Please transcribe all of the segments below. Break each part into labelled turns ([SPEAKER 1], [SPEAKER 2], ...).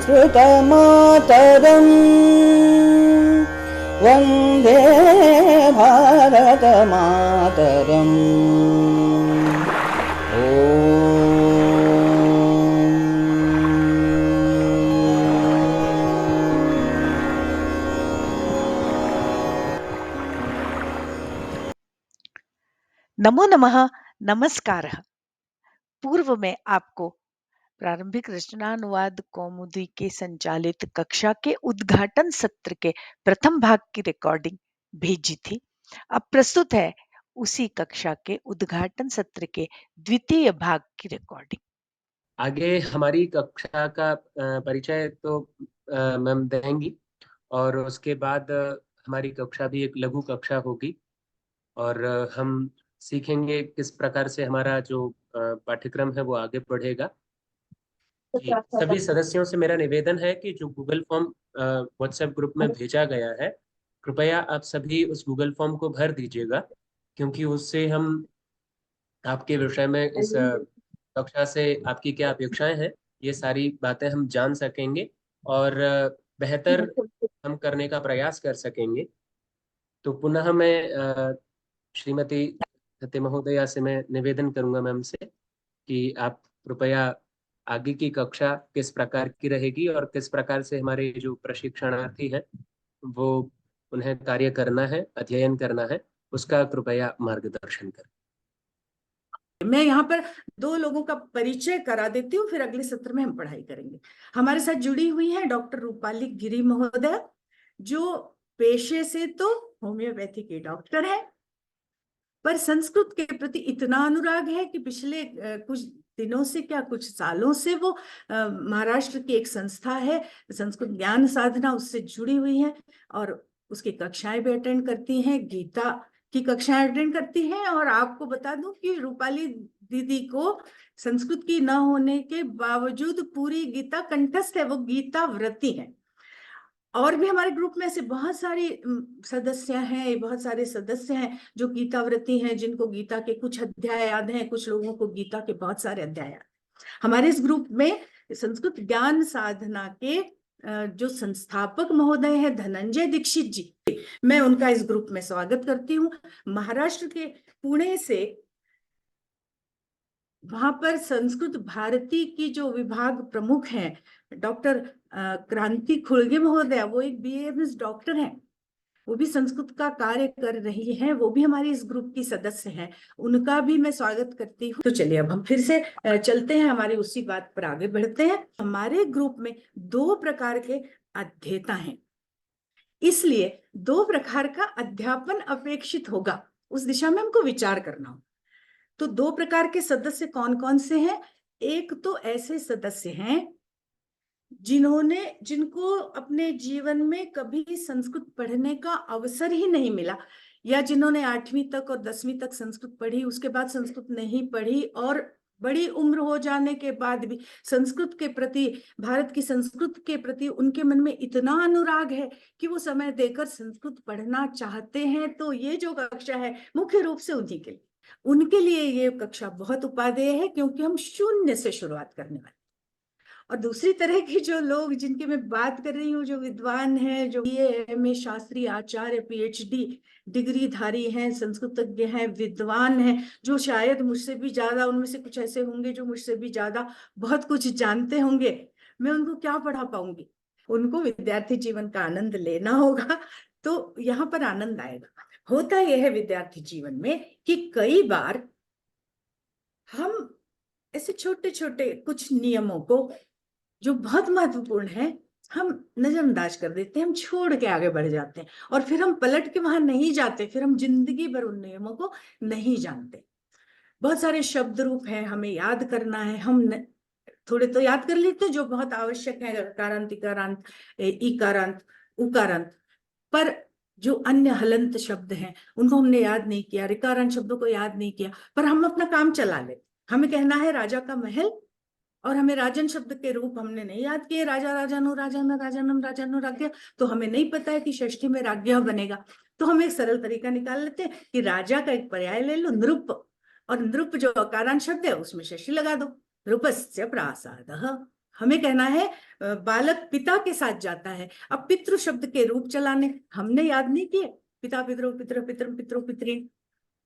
[SPEAKER 1] संस्कृतमातरम् वन्दे भारतमातरम्।
[SPEAKER 2] नमो नमः। नमस्कार। पूर्व में आपको प्रारंभिक रचनानुवाद कौमुदी के संचालित कक्षा के उद्घाटन सत्र के प्रथम भाग की रिकॉर्डिंग भेजी थी। अब प्रस्तुत है उसी कक्षा के उद्घाटन सत्र के द्वितीय भाग की रिकॉर्डिंग।
[SPEAKER 3] आगे हमारी कक्षा का परिचय तो मैम देंगी और उसके बाद हमारी कक्षा भी एक लघु कक्षा होगी और हम सीखेंगे किस प्रकार से हमारा जो पाठ्यक्रम है वो आगे बढ़ेगा। सभी सदस्यों से मेरा निवेदन है कि जो गूगल फॉर्म व्हाट्सएप ग्रुप में भेजा गया है, कृपया आप सभी उस गूगल फॉर्म को भर दीजिएगा, क्योंकि उससे हम आपके विषय में इस कक्षा से आपकी क्या अपेक्षाएं हैं ये सारी बातें हम जान सकेंगे और बेहतर हम करने का प्रयास कर सकेंगे। तो पुनः मैं श्रीमती सत्य महोदया से मैं निवेदन करूंगा मैम से कि आप कृपया आगे की कक्षा किस प्रकार की रहेगी और किस प्रकार से हमारे जो प्रशिक्षणार्थी हैं वो उन्हें कार्य करना है, अध्ययन करना है, उसका कृपया मार्गदर्शन करें।
[SPEAKER 4] मैं यहाँ पर दो लोगों का परिचय करा देती हूँ, फिर अगले सत्र में हम पढ़ाई करेंगे। हमारे साथ जुड़ी हुई है डॉक्टर रूपाली गिरी महोदय, जो पेशे से तो होम्योपैथी के डॉक्टर है, पर संस्कृत के प्रति इतना अनुराग है कि पिछले कुछ दिनों से क्या कुछ सालों से वो महाराष्ट्र की एक संस्था है संस्कृत ज्ञान साधना, उससे जुड़ी हुई है और उसकी कक्षाएं भी अटेंड करती हैं, गीता की कक्षाएं अटेंड करती हैं। और आपको बता दूं कि रूपाली दीदी को संस्कृत की न होने के बावजूद पूरी गीता कंठस्थ है, वो गीता व्रती है। और भी हमारे ग्रुप में ऐसे बहुत सारी सदस्य हैं, बहुत सारे सदस्य हैं जो गीता व्रती हैं, जिनको गीता के कुछ अध्याय याद हैं, कुछ लोगों को गीता के बहुत सारे अध्याय याद। हमारे इस ग्रुप में संस्कृत ज्ञान साधना के जो संस्थापक महोदय हैं धनंजय दीक्षित जी, मैं उनका इस ग्रुप में स्वागत करती हूँ। महाराष्ट्र के पुणे से, वहां पर संस्कृत भारती की जो विभाग प्रमुख हैं डॉक्टर क्रांति खुड़गे महोदय, वो एक BAMS डॉक्टर हैं, वो भी संस्कृत का कार्य कर रही हैं, वो भी हमारी इस ग्रुप की सदस्य हैं, उनका भी मैं स्वागत करती हूँ। तो चलिए अब हम फिर से चलते हैं, हमारे उसी बात पर आगे बढ़ते हैं। हमारे ग्रुप में दो प्रकार के अध्येता हैं, इसलिए दो प्रकार का अध्यापन अपेक्षित होगा, उस दिशा में हमको विचार करना हो। तो दो प्रकार के सदस्य कौन कौन से हैं? एक तो ऐसे सदस्य हैं जिनको अपने जीवन में कभी संस्कृत पढ़ने का अवसर ही नहीं मिला, या जिन्होंने 8वीं तक और 10वीं तक संस्कृत पढ़ी, उसके बाद संस्कृत नहीं पढ़ी और बड़ी उम्र हो जाने के बाद भी संस्कृत के प्रति, भारत की संस्कृत के प्रति उनके मन में इतना अनुराग है कि वो समय देकर संस्कृत पढ़ना चाहते हैं। तो ये जो कक्षा है मुख्य रूप से उनके लिए ये कक्षा बहुत उपादेय है, क्योंकि हम शून्य से शुरुआत करने वाले। और दूसरी तरह के जो लोग जिनकी मैं बात कर रही हूँ, जो विद्वान हैं, जो BA, MA, शास्त्री, आचार्य, PhD डिग्रीधारी हैं, संस्कृतज्ञ हैं, विद्वान हैं, जो शायद मुझसे भी ज्यादा, उनमें से कुछ ऐसे होंगे जो मुझसे भी ज्यादा बहुत कुछ जानते होंगे, मैं उनको क्या पढ़ा पाऊंगी? उनको विद्यार्थी जीवन का आनंद लेना होगा, तो यहाँ पर आनंद आएगा। होता यह है विद्यार्थी जीवन में कि कई बार हम ऐसे छोटे छोटे कुछ नियमों को जो बहुत महत्वपूर्ण है हम नजरअंदाज कर देते हैं, हम छोड़ के आगे बढ़ जाते हैं और फिर हम पलट के वहां नहीं जाते, फिर हम जिंदगी भर उन नियमों को नहीं जानते। बहुत सारे शब्द रूप हैं, हमें याद करना है, हम थोड़े तो याद कर लेते हैं जो बहुत आवश्यक है, कारांत, इकारांत, इकारांत, उकारांत, पर जो अन्य हलंत शब्द हैं उनको हमने याद नहीं किया, ऋकारांत शब्दों को याद नहीं किया, पर हम अपना काम चला लेते। हमें कहना है राजा का महल, और हमें राजन शब्द के रूप हमने नहीं याद किए, राजा, राजानु, राजन, राजानम, राजानु, राज्ञ, तो हमें नहीं पता है कि षष्ठी में राज्ञ बनेगा। तो हम एक सरल तरीका निकाल लेते हैं कि राजा का एक पर्याय ले लो, नृप, और नृप जो अकारांत शब्द है उसमें षष्ठी लगा दो, नृपस्य प्रासादः, हमें कहना है बालक पिता के साथ जाता है। अब पितृ शब्द के रूप चलाने हमने याद नहीं किए, पिता पितरो पितृ पितृ पितरो पितृ।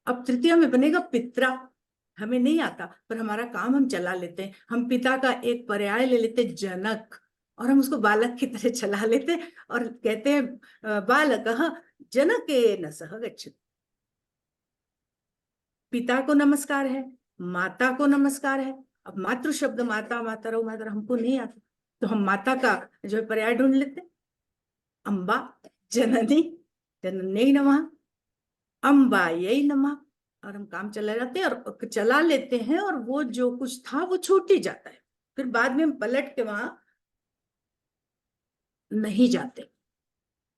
[SPEAKER 4] अब तृतीया में बनेगा पित्रा, हमें नहीं आता पर हमारा काम हम चला लेते हैं। हम पिता का एक पर्याय ले लेते जनक, और हम उसको बालक की तरह चला लेते हैं और कहते हैं बालकः जनकेन सह गच्छति। पिता को नमस्कार है, माता को नमस्कार है। अब मातृ शब्द माता मातरौ मातरौ हमको नहीं आता, तो हम माता का जो है पर्याय ढूंढ लेते, अम्बा जननी जननी नमः, अम्बायै नमः, और हम काम चला जाते हैं और चला लेते हैं, और वो जो कुछ था वो छूट ही जाता है। फिर बाद में हम पलट के वहां नहीं जाते।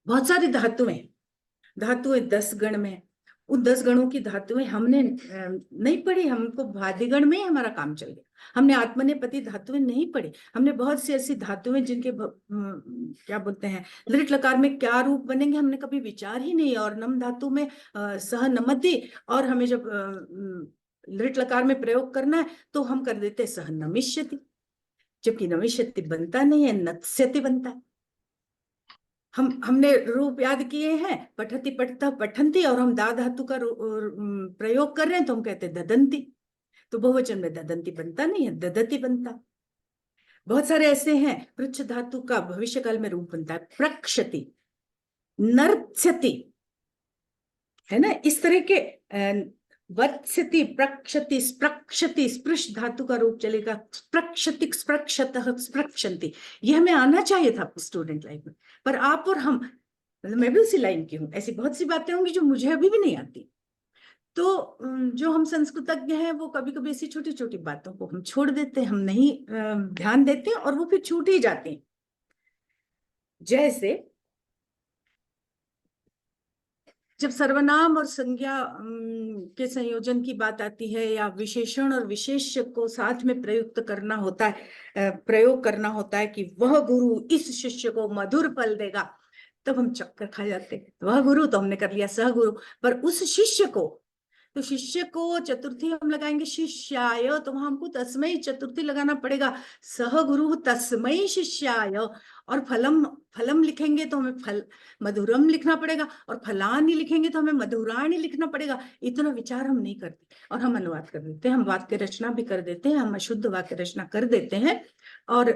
[SPEAKER 4] बहुत सारी धातुएं 10 गण में, उन 10 गणों की धातुएं हमने नहीं पढ़ी, हमको भादिगण में ही हमारा काम चल गया। हमने आत्मनेपदी धातुएं नहीं पढ़ी, हमने बहुत सी ऐसी धातुएं जिनके क्या बोलते हैं लृट लकार में क्या रूप बनेंगे हमने कभी विचार ही नहीं। और नम धातु में सह नमति, और हमें जब लृट लकार में प्रयोग करना है तो हम कर देते सह नमिष्यति, जबकि नमिष्यति बनता नहीं है, नत्स्यति बनता है। हमने रूप याद किए हैं, पठति पठता पठंती, और हम दा धातु का प्रयोग कर रहे हैं तो हम कहते हैं ददंती, तो बहुवचन में ददंती बनता नहीं है, ददति बनता। बहुत सारे ऐसे हैं, पृच्छ धातु का भविष्य काल में रूप बनता है प्रक्षति, नर्त्स्यति, है ना। इस तरह के वत्स्यति, प्रक्षति, स्प्रक्षति, स्पृश धातु का रूप चलेगा स्प्रक्षति, स्प्रक्षतः, स्प्रक्षन्ति। ये हमें आना चाहिए था स्टूडेंट लाइफ में, पर आप और हम, मतलब मैं भी उसी लाइन की हूँ, ऐसी बहुत सी बातें होंगी जो मुझे अभी भी नहीं आती। तो जो हम संस्कृतज्ञ हैं वो कभी कभी ऐसी छोटी छोटी बातों को हम छोड़ देते हैं, हम नहीं ध्यान देते और वो फिर छूट ही जाते हैं। जैसे जब सर्वनाम और संज्ञा के संयोजन की बात आती है, या विशेषण और विशेष्य को साथ में प्रयुक्त करना होता है, प्रयोग करना होता है कि वह गुरु इस शिष्य को मधुर फल देगा, तब हम चक्कर खा जाते हैं। वह गुरु तो हमने कर लिया सह गुरु, पर उस शिष्य को, तो शिष्य को चतुर्थी हम लगाएंगे शिष्याय, तो वहां हमको तस्मै चतुर्थी लगाना पड़ेगा, सह गुरु तस्मै शिष्याय। और फलम लिखेंगे तो हमें फल मधुरम लिखना पड़ेगा, और फलानी लिखेंगे तो हमें मधुराणी लिखना पड़ेगा। इतना विचार हम नहीं करते और हम अनुवाद कर देते हैं, हम वाक्य रचना भी कर देते हैं, हम अशुद्ध वाक्य रचना कर देते हैं, और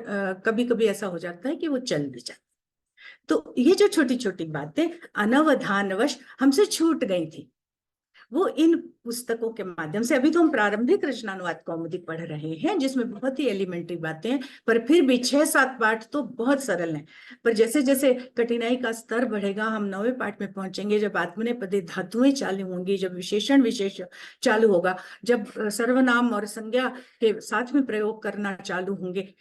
[SPEAKER 4] कभी कभी ऐसा हो जाता है कि वो चल भी जाता। तो ये जो छोटी छोटी बातें अनवधानवश हमसे छूट गई थी, वो इन पुस्तकों के माध्यम से, अभी तो हम प्रारंभिक रचनानुवाद कौमुदी पढ़ रहे हैं जिसमें बहुत ही एलिमेंट्री बातें हैं, पर फिर भी 6-7 पाठ तो बहुत सरल हैं। पर जैसे जैसे कठिनाई का स्तर बढ़ेगा, हम 9वें पाठ में पहुंचेंगे, जब आत्मनेपदी धातुएं चालू होंगी, जब विशेषण विशेष चालू होगा, जब सर्वनाम और संज्ञा के साथ में प्रयोग करना चालू होंगे,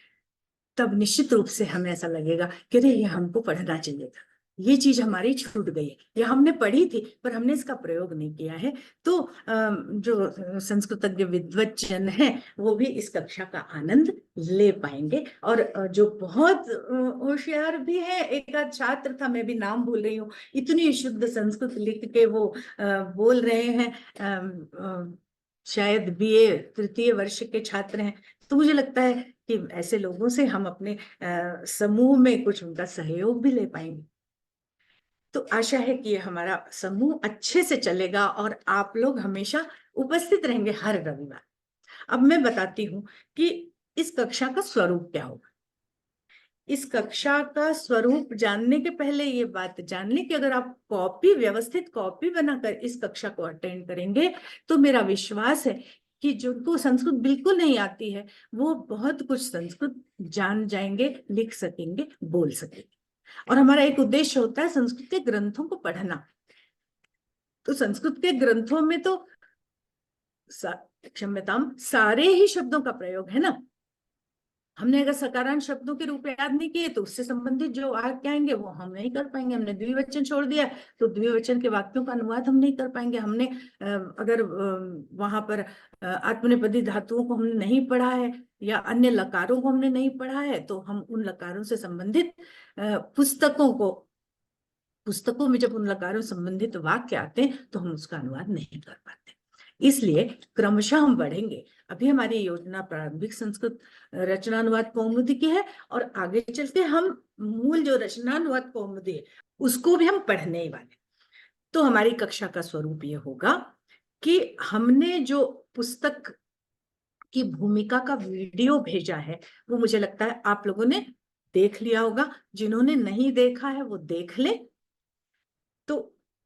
[SPEAKER 4] तब निश्चित रूप से हमें ऐसा लगेगा कि अरे ये हमको पढ़ना चाहिए था, ये चीज हमारी छूट गई है, या हमने पढ़ी थी पर हमने इसका प्रयोग नहीं किया है। तो जो संस्कृतज्ञ विद्वज्जन है वो भी इस कक्षा का आनंद ले पाएंगे। और जो बहुत होशियार भी है, एक आध छात्र था, मैं भी नाम भूल रही हूँ, इतनी शुद्ध संस्कृत लिख के वो बोल रहे हैं, शायद बीए 3य वर्ष के छात्र हैं। तो मुझे लगता है कि ऐसे लोगों से हम अपने समूह में कुछ उनका सहयोग भी ले पाएंगे। तो आशा है कि हमारा समूह अच्छे से चलेगा और आप लोग हमेशा उपस्थित रहेंगे हर रविवार। अब मैं बताती हूँ कि इस कक्षा का स्वरूप क्या होगा। इस कक्षा का स्वरूप जानने के पहले ये बात जान लें कि अगर आप व्यवस्थित कॉपी बनाकर इस कक्षा को अटेंड करेंगे, तो मेरा विश्वास है कि जिनको संस्कृत बिल्कुल नहीं आती है वो बहुत कुछ संस्कृत जान जाएंगे, लिख सकेंगे, बोल सकेंगे। और हमारा एक उद्देश्य होता है संस्कृत के ग्रंथों को पढ़ना। तो संस्कृत के ग्रंथों में तो क्षम्यताम सारे ही शब्दों का प्रयोग है ना। हमने अगर सकारांत शब्दों के रूप याद नहीं किए तो उससे संबंधित जो वाक्य आएंगे वो हम नहीं कर पाएंगे। हमने द्विवचन छोड़ दिया तो द्विवचन के वाक्यों का अनुवाद हम नहीं कर पाएंगे। हमने अगर वहां पर आत्मनेपदी धातुओं को हमने नहीं पढ़ा है या अन्य लकारों को हमने नहीं पढ़ा है, तो हम उन लकारों से संबंधित पुस्तकों में जब उन लकारों से संबंधित वाक्य आते हैं तो हम उसका अनुवाद नहीं कर पाते। इसलिए क्रमशः हम बढ़ेंगे। अभी हमारी योजना प्रारंभिक संस्कृत रचनानुवाद कौमुदी की है, और आगे चल के हम मूल जो रचनानुवाद कौमुदी है उसको भी हम पढ़ने ही वाले। तो हमारी कक्षा का स्वरूप ये होगा कि हमने जो पुस्तक की भूमिका का वीडियो भेजा है वो मुझे लगता है आप लोगों ने देख लिया होगा। जिन्होंने नहीं देखा है वो देख ले। तो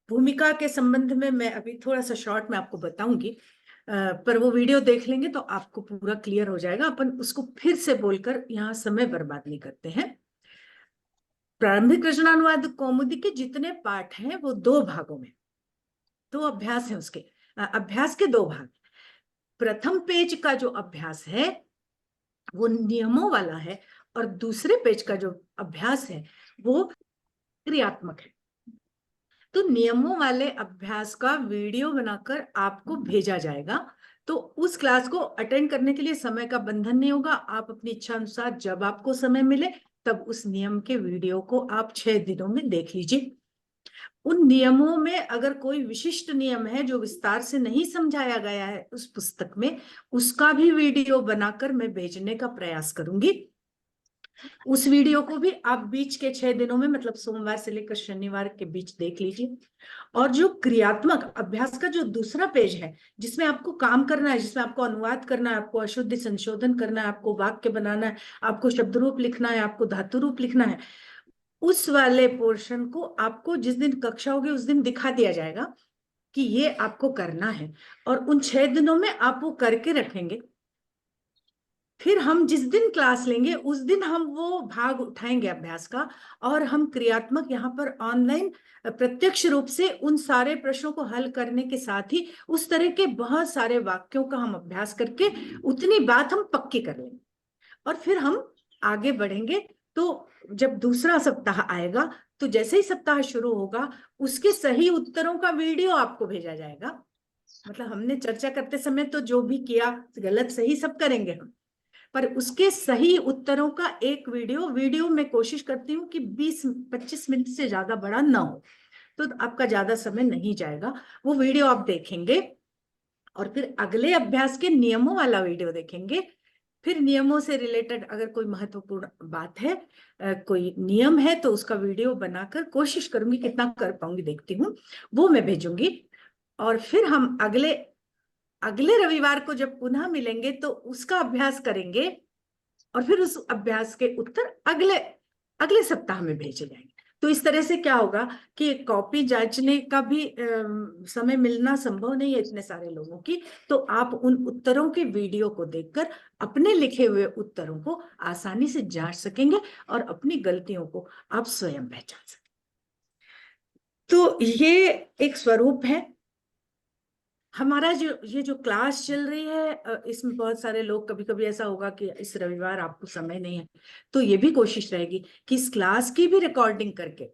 [SPEAKER 4] भूमिका के संबंध में मैं अभी थोड़ा सा शॉर्ट में आपको बताऊंगी, पर वो वीडियो देख लेंगे तो आपको पूरा क्लियर हो जाएगा। अपन उसको फिर से बोलकर यहाँ समय बर्बाद नहीं करते हैं। प्रारंभिक रचनानुवाद कौमुदी के जितने पाठ हैं वो 2 भागों में, 2 अभ्यास है उसके। अभ्यास के 2 भाग। प्रथम पेज का जो अभ्यास है वो नियमों वाला है, और दूसरे पेज का जो अभ्यास है वो क्रियात्मक है। तो नियमों वाले अभ्यास का वीडियो बनाकर आपको भेजा जाएगा। तो उस क्लास को अटेंड करने के लिए समय का बंधन नहीं होगा। आप अपनी इच्छा अनुसार जब आपको समय मिले तब उस नियम के वीडियो को आप 6 दिनों में देख लीजिए। उन नियमों में अगर कोई विशिष्ट नियम है जो विस्तार से नहीं समझाया गया है उस पुस्तक में, उसका भी वीडियो बनाकर मैं भेजने का प्रयास करूंगी। उस वीडियो को भी आप बीच के 6 दिनों में, मतलब सोमवार से लेकर शनिवार के बीच देख लीजिए। और जो क्रियात्मक अभ्यास का जो दूसरा पेज है जिसमें आपको काम करना है, जिसमें आपको अनुवाद करना है, आपको अशुद्धि संशोधन करना है, आपको वाक्य बनाना है, आपको शब्द रूप लिखना है, आपको धातु रूप लिखना है, उस वाले पोर्शन को आपको जिस दिन कक्षा होगी उस दिन दिखा दिया जाएगा कि ये आपको करना है। और उन 6 दिनों में आप वो करके रखेंगे। फिर हम जिस दिन क्लास लेंगे उस दिन हम वो भाग उठाएंगे अभ्यास का, और हम क्रियात्मक यहाँ पर ऑनलाइन प्रत्यक्ष रूप से उन सारे प्रश्नों को हल करने के साथ ही उस तरह के बहुत सारे वाक्यों का हम अभ्यास करके उतनी बात हम पक्की कर लेंगे। और फिर हम आगे बढ़ेंगे। तो जब दूसरा सप्ताह आएगा तो जैसे ही सप्ताह शुरू होगा उसके सही उत्तरों का वीडियो आपको भेजा जाएगा। मतलब हमने चर्चा करते समय तो जो भी किया गलत सही सब करेंगे हम, पर उसके सही उत्तरों का एक वीडियो में कोशिश करती हूँ कि 20-25 मिनट से ज्यादा बड़ा ना हो, तो आपका ज्यादा समय नहीं जाएगा। वो वीडियो आप देखेंगे और फिर अगले अभ्यास के नियमों वाला वीडियो देखेंगे। फिर नियमों से रिलेटेड अगर कोई महत्वपूर्ण बात है, कोई नियम है, तो उसका वीडियो बनाकर कोशिश करूंगी, कितना कर पाऊंगी देखती हूँ, वो मैं भेजूंगी। और फिर हम अगले रविवार को जब पुनः मिलेंगे तो उसका अभ्यास करेंगे, और फिर उस अभ्यास के उत्तर अगले सप्ताह में भेजे जाएंगे। तो इस तरह से क्या होगा कि कॉपी जांचने का भी समय मिलना संभव नहीं है इतने सारे लोगों की। तो आप उन उत्तरों के वीडियो को देखकर अपने लिखे हुए उत्तरों को आसानी से जांच सकेंगे और अपनी गलतियों को आप स्वयं पहचान सकेंगे। तो ये एक स्वरूप है हमारा। ये जो क्लास चल रही है इसमें बहुत सारे लोग, कभी कभी ऐसा होगा कि इस रविवार आपको समय नहीं है, तो ये भी कोशिश रहेगी कि इस क्लास की भी रिकॉर्डिंग करके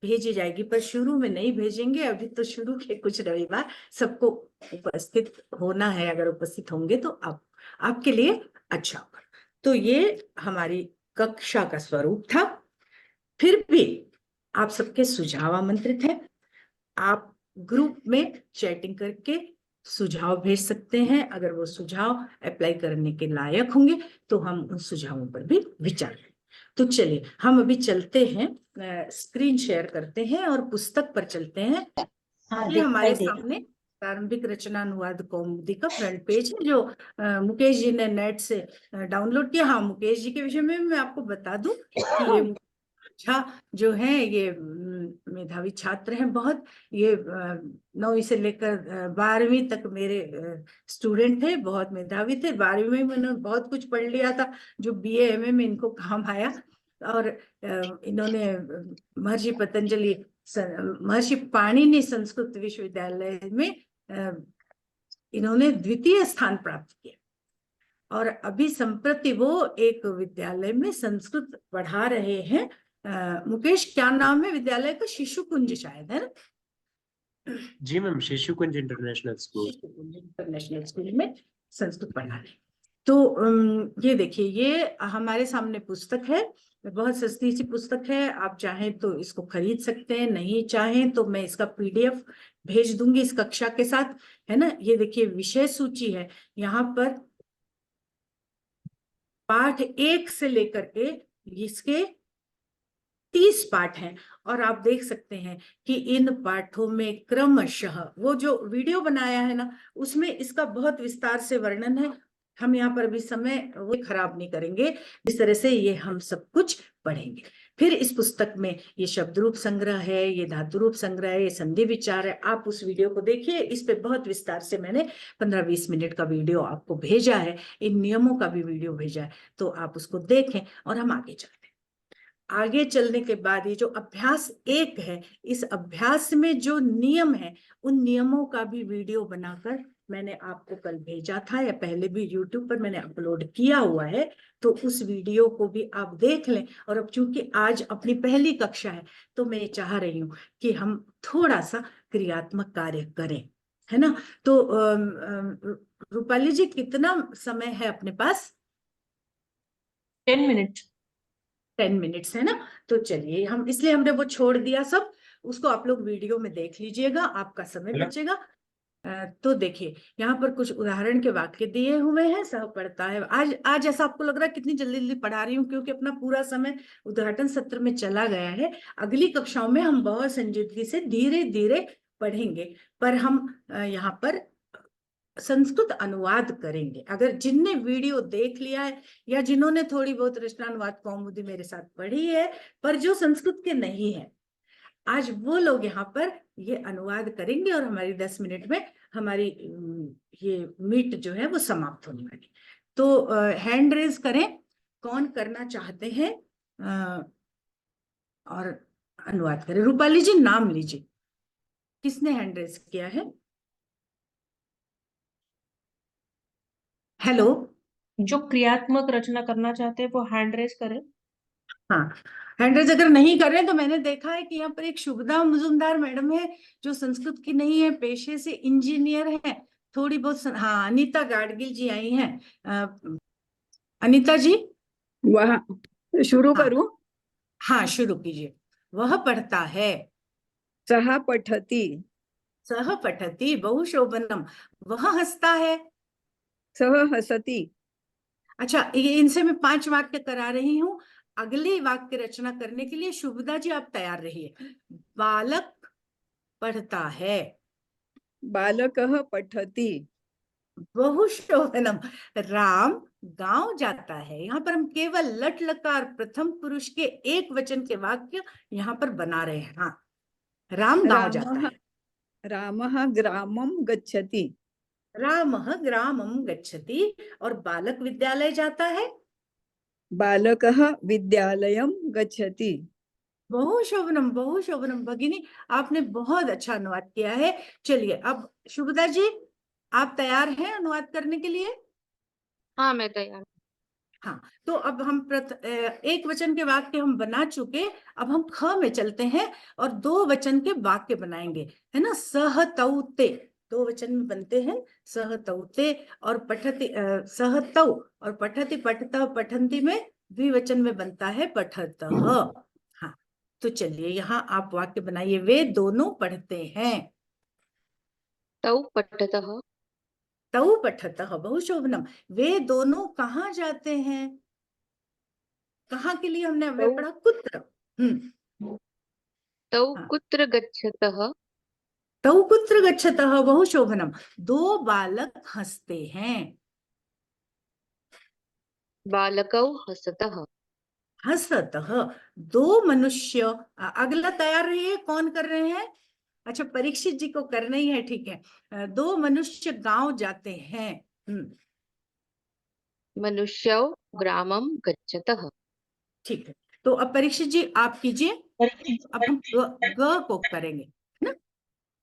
[SPEAKER 4] भेजी जाएगी, पर शुरू में नहीं भेजेंगे। अभी तो शुरू के कुछ रविवार सबको उपस्थित होना है, अगर उपस्थित होंगे तो आपके लिए अच्छा होगा। तो ये हमारी कक्षा का स्वरूप था। फिर भी आप सबके सुझाव आमंत्रित हैं। आप ग्रुप में चैटिंग करके सुझाव भेज सकते हैं। अगर वो सुझाव अप्लाई करने के लायक होंगे तो हम उन सुझावों पर भी विचार करें। तो चलिए हम अभी चलते हैं, स्क्रीन शेयर करते हैं और पुस्तक पर चलते हैं। ये हमारे सामने प्रारंभिक रचनानुवाद कौमुदी का फ्रंट पेज है, जो मुकेश जी ने नेट से डाउनलोड किया। हाँ, मुकेश जी के विषय में मैं आपको बता दूं कि ये जो है ये मेधावी छात्र हैं बहुत। ये 9वीं से लेकर 12वीं तक मेरे स्टूडेंट थे, बहुत मेधावी थे। 12वीं में मैंने बहुत कुछ पढ़ लिया था जो BA MA में इनको काम आया। और इन्होंने महर्षि पाणिनि संस्कृत विश्वविद्यालय में इन्होंने द्वितीय स्थान प्राप्त किया। और अभी संप्रति वो एक विद्यालय में संस्कृत पढ़ा रहे हैं। मुकेश, क्या नाम है विद्यालय का? शिशु कुंज शायद, है ना?
[SPEAKER 3] जी मैम, शिशु कुंज इंटरनेशनल स्कूल।
[SPEAKER 4] इंटरनेशनल स्कूल में संस्कृत पढ़ा रहे। तो ये देखिए, ये हमारे सामने पुस्तक है, बहुत सस्ती सी पुस्तक है। आप चाहें तो इसको खरीद सकते हैं, नहीं चाहें तो मैं इसका पीडीएफ भेज दूंगी इस कक्षा के साथ, है ना। ये देखिए विषय सूची है, यहाँ पर पाठ 1 से लेकर के इसके 30 पाठ हैं। और आप देख सकते हैं कि इन पाठों में क्रमशः, वो जो वीडियो बनाया है ना, उसमें इसका बहुत विस्तार से वर्णन है। हम यहाँ पर भी समय वो खराब नहीं करेंगे, इस तरह से ये हम सब कुछ पढ़ेंगे। फिर इस पुस्तक में ये शब्द रूप संग्रह है, ये धातु रूप संग्रह है, ये संधि विचार है। आप उस वीडियो को देखिए, इस पे बहुत विस्तार से मैंने 15-20 मिनट का वीडियो आपको भेजा है, इन नियमों का भी वीडियो भेजा है, तो आप उसको देखें। और हम आगे चलते हैं। आगे चलने के बाद ये जो अभ्यास 1 है, इस अभ्यास में जो नियम है, उन नियमों का भी वीडियो बनाकर मैंने आपको कल भेजा था, या पहले भी YouTube पर मैंने अपलोड किया हुआ है, तो उस वीडियो को भी आप देख लें। और अब चूंकि आज अपनी पहली कक्षा है, तो मैं चाह रही हूँ कि हम थोड़ा सा क्रियात्मक कार्य करें, है ना। तो रूपाली जी, कितना समय है अपने पास?
[SPEAKER 5] 10 मिनट।
[SPEAKER 4] 10 मिनट्स है ना। तो चलिए, हम इसलिए हमने वो छोड़ दिया सब, उसको आप लोग वीडियो में देख लीजिएगा, आपका समय बचेगा। तो देखिए, यहाँ पर कुछ उदाहरण के वाक्य दिए हुए हैं। सह पढ़ता है। आज ऐसा आपको लग रहा है कितनी जल्दी जल्दी पढ़ा रही हूँ, क्योंकि अपना पूरा समय उद्घाटन सत्र में चला गया है। अगली कक्षाओं में हम बहुत संजीदगी से धीरे धीरे पढ़ेंगे, पर हम यहाँ पर संस्कृत अनुवाद करेंगे। अगर जिनने वीडियो देख लिया है, या जिन्होंने थोड़ी बहुत रचनानुवाद कौमुदी मेरे साथ पढ़ी है, पर जो संस्कृत के नहीं है, आज वो लोग यहाँ पर ये अनुवाद करेंगे, और हमारी 10 मिनट में हमारी ये मीट जो है वो समाप्त होने वाली। तो हैंड रेज करें, कौन करना चाहते हैं और अनुवाद करें। रूपाली जी, नाम लीजिए, किसने हैंड रेज किया है? हेलो।
[SPEAKER 5] जो क्रियात्मक रचना करना चाहते हैं वो हैंड रेज करें।
[SPEAKER 4] हाँ, हैंड रेज अगर नहीं कर रहे, तो मैंने देखा है कि यहाँ पर एक शुभदा मुजुमदार मैडम है, जो संस्कृत की नहीं है, पेशे से इंजीनियर है, थोड़ी बहुत हाँ, अनीता गाडगिल जी आई हैं। अनीता जी,
[SPEAKER 1] वह शुरू
[SPEAKER 4] हाँ
[SPEAKER 1] करूं?
[SPEAKER 4] हाँ, शुरू कीजिए। वह पढ़ता है।
[SPEAKER 1] सह पठति।
[SPEAKER 4] सह पठति, बहुशोभनम। वह हंसता है।
[SPEAKER 1] सह हसति।
[SPEAKER 4] अच्छा, ये इनसे मैं 5 वाक्य करा रही हूँ। अगली वाक्य रचना करने के लिए शुभदा जी आप तैयार रहिए। बालक पढ़ता है।
[SPEAKER 1] बालकः पठति।
[SPEAKER 4] बहुशोभनम। राम गांव जाता है। यहाँ पर हम केवल लट लकार प्रथम पुरुष के एक वचन के वाक्य यहाँ पर बना रहे हैं। हाँ, राम गांव जाता है।
[SPEAKER 1] रामः ग्रामं गच्छति।
[SPEAKER 4] रामः ग्रामं गच्छति। और बालक विद्यालय जाता है।
[SPEAKER 1] बालकः विद्यालयं गच्छति।
[SPEAKER 4] बहुशोभनम, बहुशोभनम भगिनी, आपने बहुत अच्छा अनुवाद किया है। चलिए, अब शुभदा जी, आप तैयार हैं अनुवाद करने के लिए?
[SPEAKER 6] हाँ, मैं तैयार।
[SPEAKER 4] हाँ, तो अब हम एक वचन के वाक्य हम बना चुके, अब हम ख में चलते हैं और 2 वचन के वाक्य बनाएंगे, है ना। सहतौते 2 वचन में बनते हैं, सहतौते। और पठति सहतौ और पठति पठतः पठन्ति में द्विवचन में बनता है पठतः। हाँ, तो चलिए यहाँ आप वाक्य बनाइए। वे दोनों पढ़ते हैं।
[SPEAKER 6] तौ पठतः।
[SPEAKER 4] तौ पठतः, बहुशोभनम। वे दोनों कहाँ जाते हैं? कहाँ के लिए हमने अव्यय पढ़ा? कुत्र।
[SPEAKER 6] तौ
[SPEAKER 4] हाँ,
[SPEAKER 6] कुत्र गच्छतः।
[SPEAKER 4] तौ कुत्र गच्छतः, बहुशोभनम। 2 बालक हंसते हैं।
[SPEAKER 6] बालकौ हसतः।
[SPEAKER 4] हसतः, 2 मनुष्य। अगला तैयार रहिए, कौन कर रहे हैं? अच्छा, परीक्षित जी को करना ही है, ठीक है। 2 मनुष्य गांव जाते हैं।
[SPEAKER 6] मनुष्यौ ग्रामं गच्छतः।
[SPEAKER 4] ठीक है, तो अब परीक्षित जी आप कीजिए। अब हम ग को करेंगे, है ना।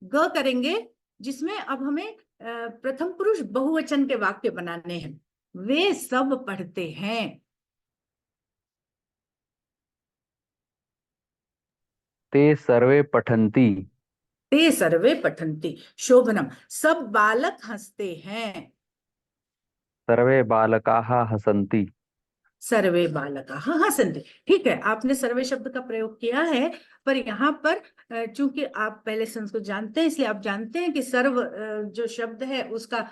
[SPEAKER 4] ग करेंगे, जिसमें अब हमें प्रथम पुरुष बहुवचन के वाक्य बनाने हैं। वे सब पढ़ते हैं।
[SPEAKER 7] ते सर्वे पठन्ति।
[SPEAKER 4] ते सर्वे पठन्ति, शोभनम। सब बालक हंसते हैं।
[SPEAKER 7] सर्वे बालकाः हसन्ति।
[SPEAKER 4] सर्वे बालकाः हसन्ति। ठीक है, आपने सर्वे शब्द का प्रयोग किया है, पर यहाँ पर चूंकि आप पहले संस्कृत जानते हैं, इसलिए आप जानते हैं कि सर्व जो शब्द है उसका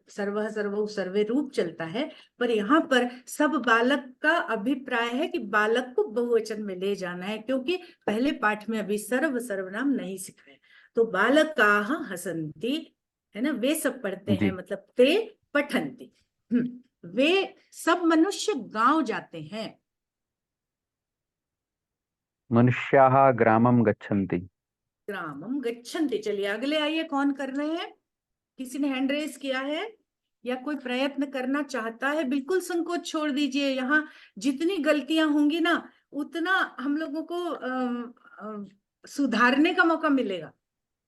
[SPEAKER 4] सर्वः सर्वौ सर्वे रूप चलता है, पर यहाँ पर सब बालक का अभिप्राय है कि बालक को बहुवचन में ले जाना है, क्योंकि पहले पाठ में अभी सर्वनाम नहीं सिखाया। तो बालकाः हसन्ति, है ना, वे सब पढ़ते हैं,
[SPEAKER 7] जी।
[SPEAKER 4] मतलब ते पठन्ति। वे सब मनुष्य गांव जाते हैं।
[SPEAKER 7] मनुष्याः ग्रामं गच्छन्ति।
[SPEAKER 4] ग्रामम गच्छन्ति। चलिए अगले आइए, कौन कर रहे हैं? किसी ने हैंड रेस किया है या कोई प्रयत्न करना चाहता है? बिल्कुल संकोच छोड़ दीजिए। यहाँ जितनी गलतियां होंगी ना, उतना हम लोगों को सुधारने का मौका मिलेगा।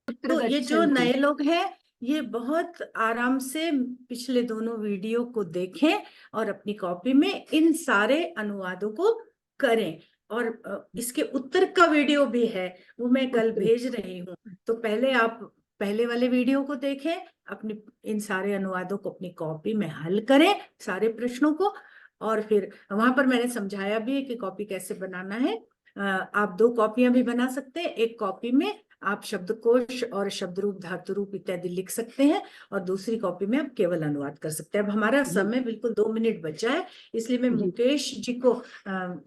[SPEAKER 4] तो ये जो नए लोग हैं, ये बहुत आराम से पिछले दोनों वीडियो को देखें और अपनी कॉपी में इन सारे अनुवादों को करें। और इसके उत्तर का वीडियो भी है, वो मैं कल भेज रही हूँ। तो पहले आप पहले वाले वीडियो को देखें, अपनी इन सारे अनुवादों को अपनी कॉपी में हल करें, सारे प्रश्नों को, और फिर वहां पर मैंने समझाया भी है कि कॉपी कैसे बनाना है। आप 2 कॉपियां भी बना सकते हैं। एक कॉपी में आप शब्दकोश और शब्द रूप, धातु रूप इत्यादि लिख सकते हैं, और दूसरी कॉपी में आप केवल अनुवाद कर सकते हैं। अब हमारा समय बिल्कुल 2 मिनट बचा है, इसलिए मैं मुकेश जी को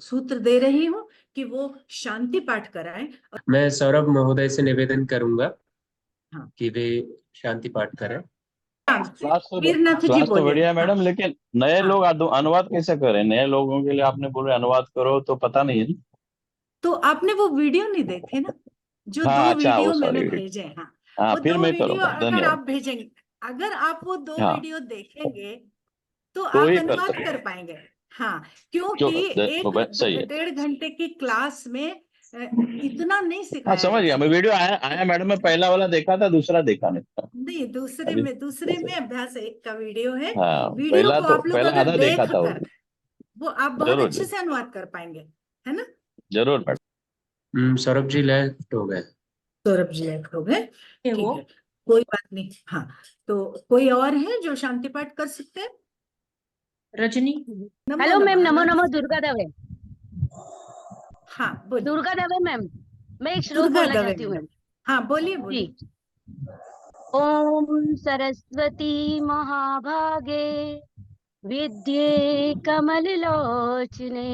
[SPEAKER 4] सूत्र दे रही हूँ कि वो शांति पाठ कराएं।
[SPEAKER 3] मैं सौरभ महोदय से निवेदन करूंगा
[SPEAKER 4] हाँ।
[SPEAKER 3] कि वे शांति पाठ करें।
[SPEAKER 4] वीरनाथ जी
[SPEAKER 8] क्लास तो
[SPEAKER 4] बोलिए।
[SPEAKER 8] बढ़िया है मैडम,
[SPEAKER 4] हाँ।
[SPEAKER 8] लेकिन नए
[SPEAKER 4] हाँ।
[SPEAKER 8] लोग अनुवाद कैसे करें? नए लोगों के लिए आपने बोले अनुवाद करो, तो पता नहीं है।
[SPEAKER 4] तो आपने वो वीडियो नहीं देखे ना, जो
[SPEAKER 8] हाँ
[SPEAKER 4] 2
[SPEAKER 8] अच्छा, वो
[SPEAKER 4] वीडियो मैंने
[SPEAKER 8] सॉरी।
[SPEAKER 4] भेजे। हाँ,
[SPEAKER 8] हाँ
[SPEAKER 4] वो
[SPEAKER 8] फिर
[SPEAKER 4] 2
[SPEAKER 8] मैं
[SPEAKER 4] वीडियो
[SPEAKER 8] करूँगा,
[SPEAKER 4] अगर
[SPEAKER 8] धन्यवाद।
[SPEAKER 4] आप भेजेंगे, अगर आप वो 2
[SPEAKER 8] हाँ
[SPEAKER 4] वीडियो देखेंगे तो
[SPEAKER 8] तो
[SPEAKER 4] आप
[SPEAKER 8] ही कर
[SPEAKER 4] अनुवाद
[SPEAKER 8] सकते
[SPEAKER 4] कर पाएंगे। हाँ,
[SPEAKER 8] जो
[SPEAKER 4] क्योंकि
[SPEAKER 8] सही है।
[SPEAKER 4] 1-1.5 घंटे की क्लास में इतना नहीं
[SPEAKER 8] हाँ
[SPEAKER 4] सिखाया
[SPEAKER 8] समझ
[SPEAKER 4] जा
[SPEAKER 8] गया मैं।
[SPEAKER 4] सकता।
[SPEAKER 8] वीडियो आया मैडम, मैं पहला वाला देखा था, दूसरा देखा नहीं था
[SPEAKER 4] नहीं, दूसरे
[SPEAKER 8] अभी।
[SPEAKER 4] में अभ्यास 1 का वीडियो है।
[SPEAKER 8] हाँ
[SPEAKER 4] वीडियो को आप लोग
[SPEAKER 8] पहला
[SPEAKER 4] अगर
[SPEAKER 8] आधा
[SPEAKER 4] देख
[SPEAKER 8] देखा था
[SPEAKER 4] कर, वो आप बहुत
[SPEAKER 8] जरूर
[SPEAKER 4] अच्छे से अनुवाद कर पाएंगे, है ना?
[SPEAKER 8] जरूर मैडम।
[SPEAKER 3] सौरभ जी लेफ्ट हो गए।
[SPEAKER 4] सौरभ जी लेफ्ट हो गए, ठीक
[SPEAKER 5] वो
[SPEAKER 4] है, कोई बात नहीं। हाँ, तो कोई और है जो शांति पाठ कर सकते हैं?
[SPEAKER 5] रजनी।
[SPEAKER 9] हेलो मैम, नमो
[SPEAKER 4] नमः।
[SPEAKER 9] नमो दुर्गा दवे।
[SPEAKER 4] हाँ बोलिए।
[SPEAKER 9] दुर्गा दवे मैम, मैं एक श्लोक
[SPEAKER 4] दुर्गा
[SPEAKER 9] बोलना
[SPEAKER 4] दवे
[SPEAKER 9] चाहती हूँ
[SPEAKER 4] मैडम।
[SPEAKER 9] मैम।
[SPEAKER 4] हाँ बोलिए
[SPEAKER 9] जी।
[SPEAKER 4] बोलिए।
[SPEAKER 9] ओम सरस्वती महाभागे विद्ये कमल लोचने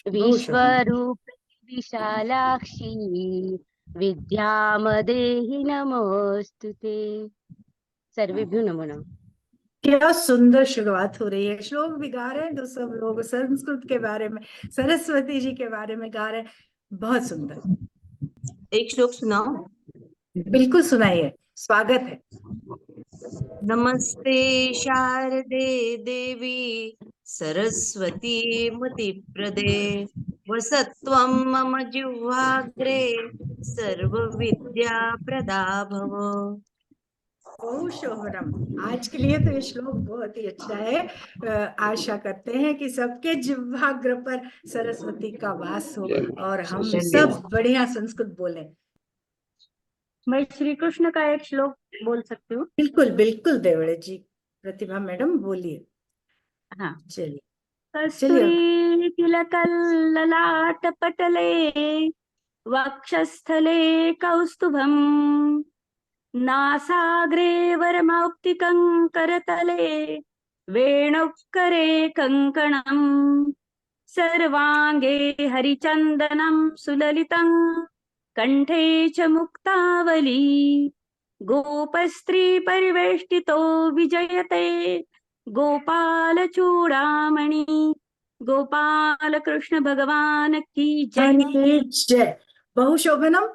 [SPEAKER 4] बहुत शुभ।
[SPEAKER 9] विश्वरूपे विशालाक्षी विद्यामदेहि नमोस्तुते। सर्वेभ्यो नमो नमः।
[SPEAKER 4] क्या सुंदर शुरुआत हो रही है। श्लोक भी गा रहे हैं तो सब लोग संस्कृत के बारे में, सरस्वती जी के बारे में गा रहे हैं। बहुत सुंदर।
[SPEAKER 10] एक श्लोक सुनाओ।
[SPEAKER 4] बिल्कुल सुनाइए, स्वागत है।
[SPEAKER 10] नमस्ते शारदे देवी सरस्वती मतिप्रदे वसत्वं मम जिह्वाग्रे सर्वविद्या प्रदा भव।
[SPEAKER 4] शोभनम। आज के लिए तो ये श्लोक बहुत ही अच्छा है। आशा करते हैं कि सबके जिह्वाग्र पर सरस्वती का वास हो और हम सब बढ़िया संस्कृत बोलें।
[SPEAKER 9] मैं श्री कृष्ण का एक श्लोक बोल सकती हूँ?
[SPEAKER 4] बिल्कुल बिल्कुल देवड़े जी। प्रतिभा मैडम बोलिए।
[SPEAKER 9] हाँ,
[SPEAKER 4] चलिए
[SPEAKER 9] कस्तूरी तिलकल्ललाट पटले वक्षस्थले कौस्तुभम् नासाग्रे वरमौक्तिकं करतले वेणुकरे कङ्कणम् सर्वाङ्गे हरिचन्दनं सुललितं कण्ठे च मुक्तावली गोपस्त्री परिवेष्टितो विजयते गोपाल चूड़ामणि। गोपाल कृष्ण भगवान की जय।
[SPEAKER 4] जय। बहुशोभनम।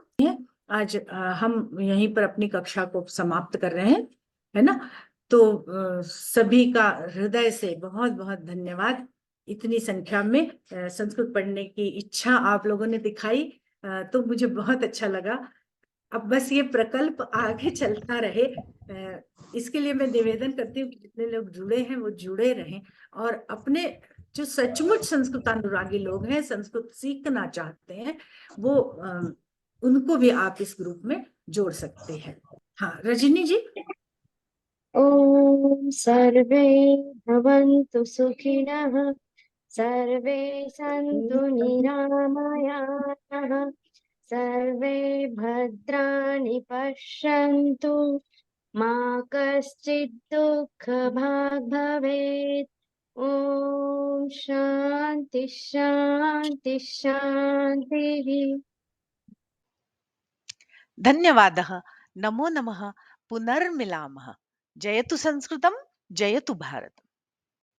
[SPEAKER 4] आज हम यहीं पर अपनी कक्षा को समाप्त कर रहे हैं, है ना? तो सभी का हृदय से बहुत बहुत धन्यवाद। इतनी संख्या में संस्कृत पढ़ने की इच्छा आप लोगों ने दिखाई, तो मुझे बहुत अच्छा लगा। अब बस ये प्रकल्प आगे चलता रहे, इसके लिए मैं निवेदन करती हूँ कि जितने लोग जुड़े हैं वो जुड़े रहें, और अपने जो सचमुच संस्कृतानुरागी लोग हैं, संस्कृत सीखना चाहते हैं, वो उनको भी आप इस ग्रुप में जोड़ सकते हैं। हाँ रजनी जी।
[SPEAKER 9] ओम
[SPEAKER 11] ॐ सर्वे भवन्तु सुखिनः सर्वे सन्तु निरामयाः सर्वे भद्राणि पश्यन्तु मा कश्चित् दुःखभाग् भवेत् ॐ शान्ति शान्ति शान्तिः।
[SPEAKER 2] धन्यवादः। नमो नमः। पुनर्मिलामः। जयतु संस्कृतं, जयतु भारतम्।